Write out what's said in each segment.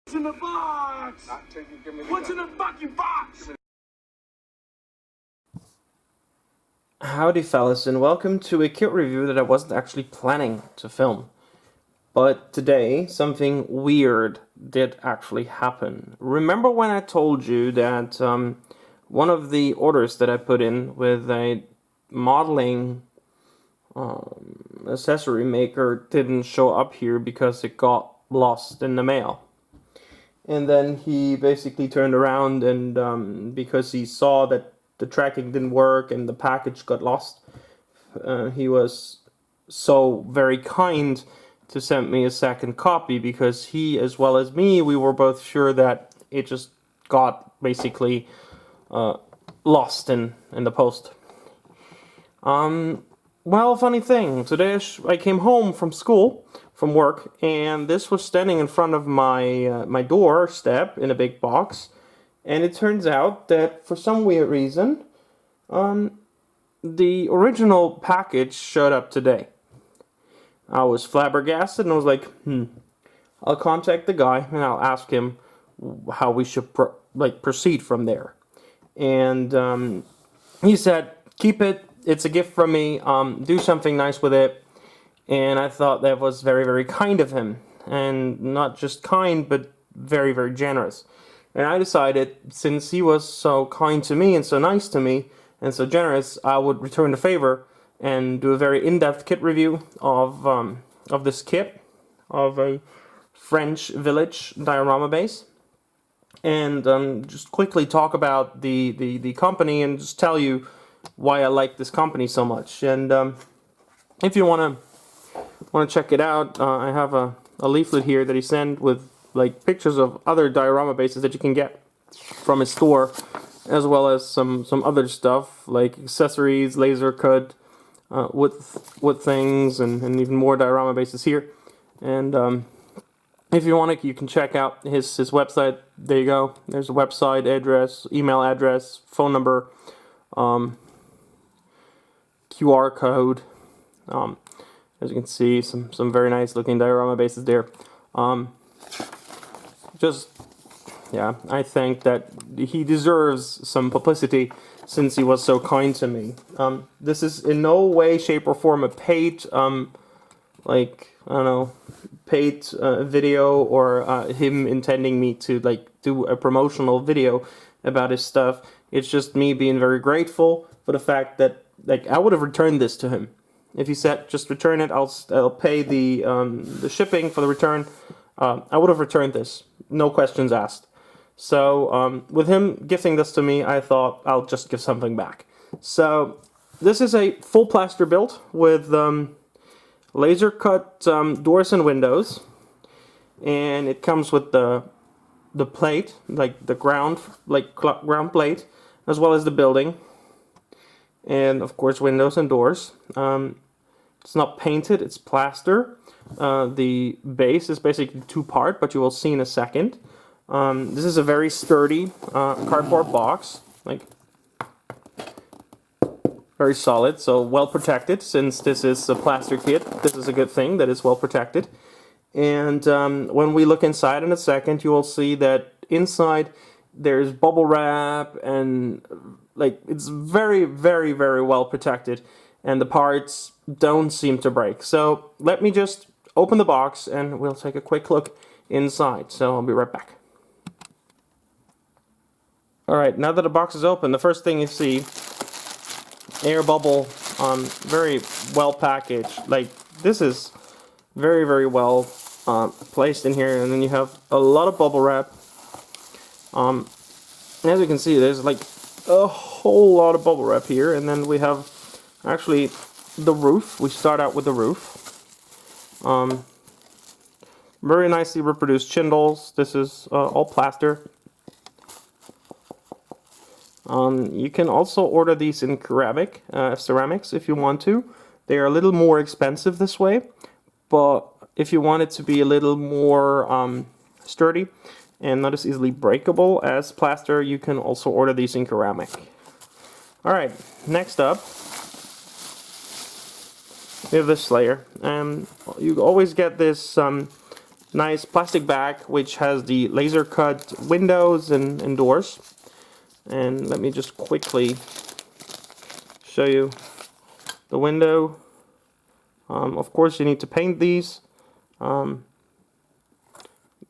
What's in the box? What's in the fucking box? Howdy fellas, and welcome to a kit review that I wasn't actually planning to film. But today, something weird did actually happen. Remember when I told you that one of the orders that I put in with a modeling accessory maker didn't show up here because it got lost in the mail? And then he basically turned around and because he saw that the tracking didn't work and the package got lost, he was so very kind to send me a second copy, because he, as well as me, we were both sure that it just got basically lost in the post. Well, funny thing, today I came home from school, from work, and this was standing in front of my my doorstep in a big box, and it turns out that for some weird reason, the original package showed up today. I was flabbergasted and I was like, I'll contact the guy and I'll ask him how we should proceed from there. And he said, keep it, it's a gift from me, do something nice with it. And I thought that was very, very kind of him. And not just kind, but very, very generous. And I decided, since he was so kind to me and so nice to me and so generous, I would return the favor and do a very in-depth kit review of this kit, of a French village diorama base, and just quickly talk about the company and just tell you why I like this company so much. And if you want to check it out, I have a leaflet here that he sent with like pictures of other diorama bases that you can get from his store, as well as some other stuff like accessories, laser cut, wood things, and even more diorama bases here. And if you want to, you can check out his website. There you go. There's a website address, email address, phone number, QR code. As you can see, some very nice looking diorama bases there. Yeah, I think that he deserves some publicity since he was so kind to me. This is in no way, shape, or form a paid, paid video, or him intending me to do a promotional video about his stuff. It's just me being very grateful for the fact that I would have returned this to him. If he said just return it, I'll pay the shipping for the return. I would have returned this, no questions asked. So with him gifting this to me, I thought I'll just give something back. So this is a full plaster build with laser cut doors and windows, and it comes with the plate, like the ground plate, as well as the building, and of course windows and doors. It's not painted, it's plaster. The base is basically two-part, but you will see in a second. This is a very sturdy cardboard box, very solid, so well protected. Since this is a plaster kit, this is a good thing that it's well protected. And when we look inside in a second, you will see that inside there's bubble wrap, and it's very, very, very well protected, and the parts don't seem to break. So let me just open the box and we'll take a quick look inside. So I'll be right back. Alright, now that the box is open, the first thing you see, air bubble, very well packaged. This is very, very well placed in here, and then you have a lot of bubble wrap. As you can see, there's a whole lot of bubble wrap here, and then we have actually the roof. We start out with the roof. Very nicely reproduced shingles. This is all plaster. You can also order these in ceramics if you want to. They are a little more expensive this way, but if you want it to be a little more sturdy and not as easily breakable as plaster, you can also order these in ceramic. Alright, next up we have this layer. You always get this nice plastic bag which has the laser cut windows and doors. And let me just quickly show you the window. Of course you need to paint these.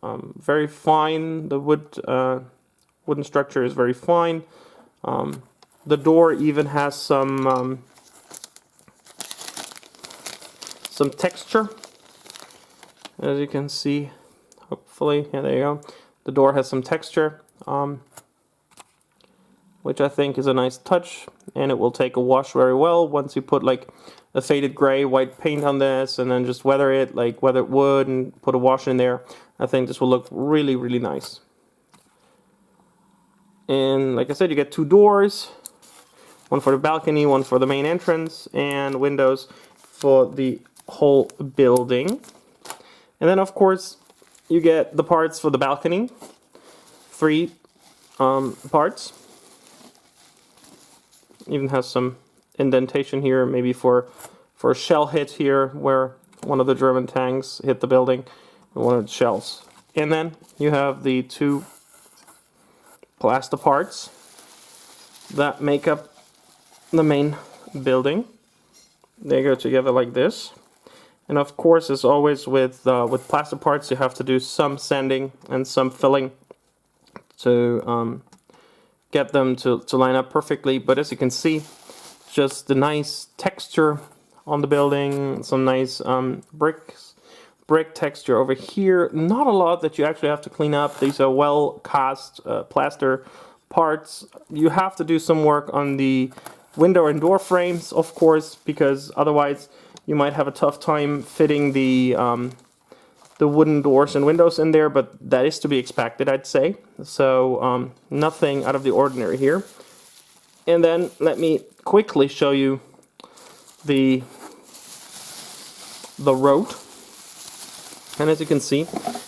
Very fine. The wooden structure is very fine. The door even has some texture, as you can see. Hopefully, yeah, there you go. The door has some texture, which I think is a nice touch, and it will take a wash very well once you put like a faded gray white paint on this and then just weather it wood and put a wash in there. I think this will look really, really nice. And like I said, you get two doors, one for the balcony, one for the main entrance, and windows for the whole building. And then of course you get the parts for the balcony, 3 parts. Even has some indentation here, maybe for a shell hit here where one of the German tanks hit the building, one of the shells. And then you have the 2 plaster parts that make up the main building. They go together like this. And of course, as always with plaster parts, you have to do some sanding and some filling to get them to line up perfectly. But as you can see, just the nice texture on the building, some nice brick texture over here. Not a lot that you actually have to clean up. These are well cast plaster parts. You have to do some work on the window and door frames, of course, because otherwise you might have a tough time fitting the wooden doors and windows in there, but that is to be expected, I'd say. So nothing out of the ordinary here. And then let me quickly show you the road. And as you can see,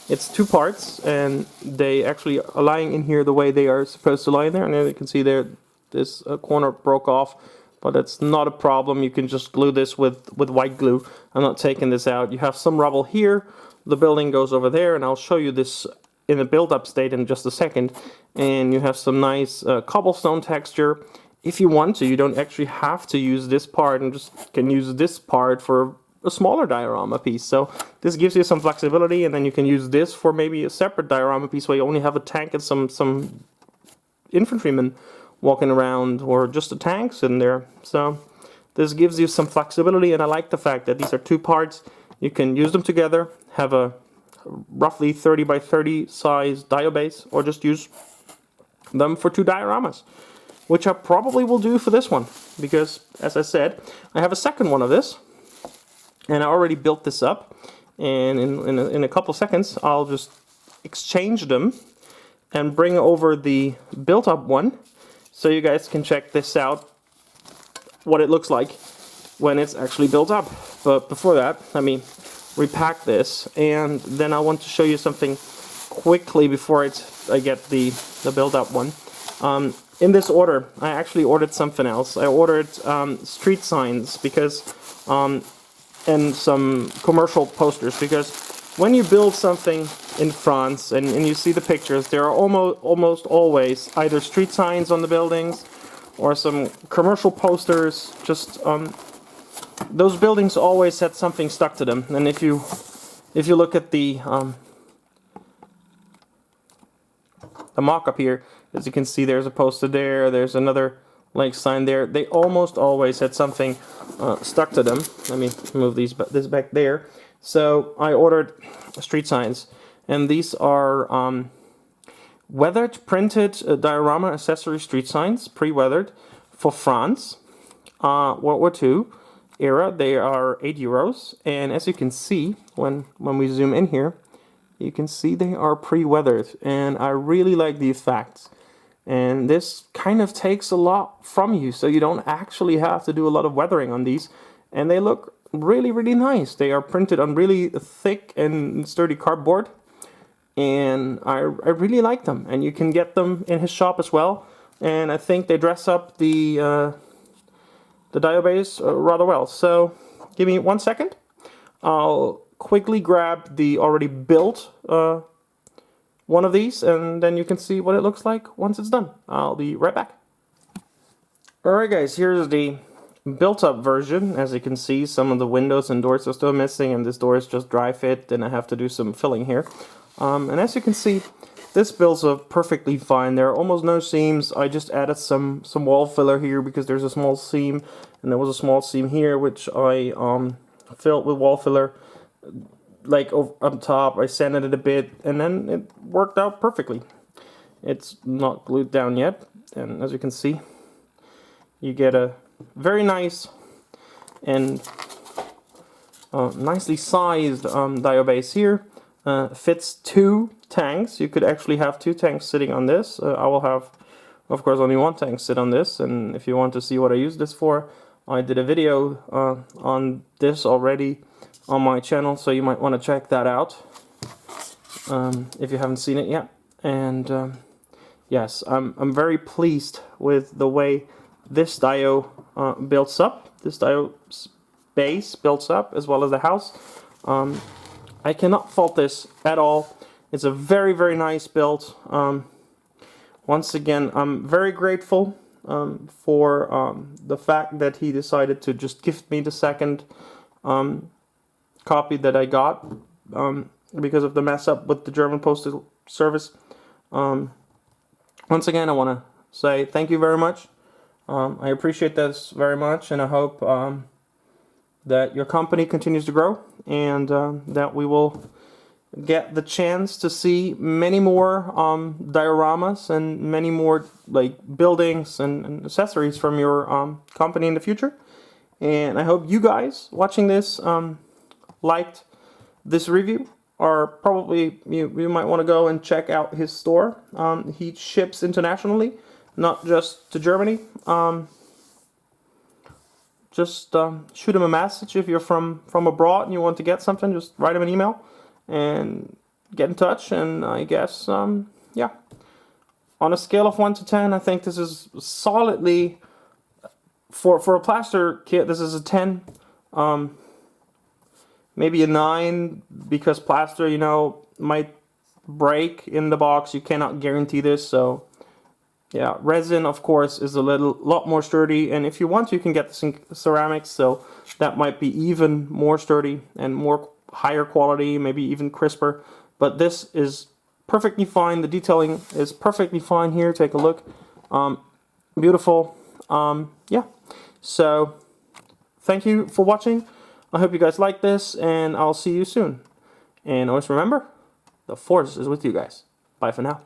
it's 2 parts, and they actually are lying in here the way they are supposed to lie in there. And as you can see there, this corner broke off, but it's not a problem. You can just glue this with white glue. I'm not taking this out. You have some rubble here. The building goes over there, and I'll show you this in a build-up state in just a second. And you have some nice cobblestone texture. If you want to, you don't actually have to use this part, and just can use this part for a smaller diorama piece. So this gives you some flexibility, and then you can use this for maybe a separate diorama piece where you only have a tank and some infantrymen walking around, or just a tank sitting there. So this gives you some flexibility, and I like the fact that these are 2 parts. You can use them together, have a roughly 30 by 30 size dio base, or just use them for 2 dioramas, which I probably will do for this one, because as I said, I have a second one of this, and I already built this up, and in a couple seconds I'll just exchange them and bring over the built up one, so you guys can check this out, what it looks like when it's actually built up. But before that, let me repack this, and then I want to show you something quickly before I get the build up one. In this order, I actually ordered something else. I ordered street signs, because and some commercial posters, because when you build something in France and you see the pictures, there are almost always either street signs on the buildings or some commercial posters. Just those buildings always had something stuck to them. And if you look at the mock-up here, as you can see, there's a poster there, there's another like sign there. They almost always had something stuck to them. Let me move this back there. So I ordered street signs, and these are weathered printed diorama accessory street signs, pre-weathered, for France, World War II era. They are €8, and as you can see, when we zoom in here, you can see they are pre-weathered, and I really like the effects. And this kind of takes a lot from you, so you don't actually have to do a lot of weathering on these, and they look really, really nice. They are printed on really thick and sturdy cardboard, and I really like them. And you can get them in his shop as well, and I think they dress up the dio base rather well. So give me 1 second. I'll quickly grab the already built one of these, and then you can see what it looks like once it's done. I'll be right back. Alright guys, here's the built up version. As you can see, some of the windows and doors are still missing, and this door is just dry fit, and I have to do some filling here. And as you can see, this builds up perfectly fine. There are almost no seams. I just added some wall filler here because there's a small seam, and there was a small seam here which I filled with wall filler, like up top. I sanded it a bit, and then it worked out perfectly. It's not glued down yet, and as you can see, you get a very nice and nicely sized dio base here. Fits 2 tanks. You could actually have 2 tanks sitting on this. I will have, of course, only 1 tank sit on this, and if you want to see what I use this for, I did a video on this already on my channel, so you might want to check that out if you haven't seen it yet. And yes, I'm very pleased with the way this dio builds up. This dio base builds up, as well as the house. I cannot fault this at all. It's a very, very nice build. Once again, I'm very grateful for the fact that he decided to just gift me the second copy that I got because of the mess up with the German Postal Service. Once again, I want to say thank you very much. I appreciate this very much, and I hope that your company continues to grow, and that we will get the chance to see many more dioramas and many more like buildings and accessories from your company in the future. And I hope you guys watching this liked this review, or probably you might want to go and check out his store. He ships internationally, not just to Germany. Just shoot him a message if you're from abroad and you want to get something. Just write him an email and get in touch. And I guess, yeah, on a scale of 1 to 10, I think this is solidly, for a plaster kit, this is a 10. Maybe a 9, because plaster, you know, might break in the box. You cannot guarantee this, so yeah, resin, of course, is a lot more sturdy, and if you want, you can get the ceramics, so that might be even more sturdy and more higher quality, maybe even crisper. But this is perfectly fine. The detailing is perfectly fine here. Take a look. Beautiful. Yeah. So, thank you for watching. I hope you guys like this, and I'll see you soon. And always remember, the force is with you guys. Bye for now.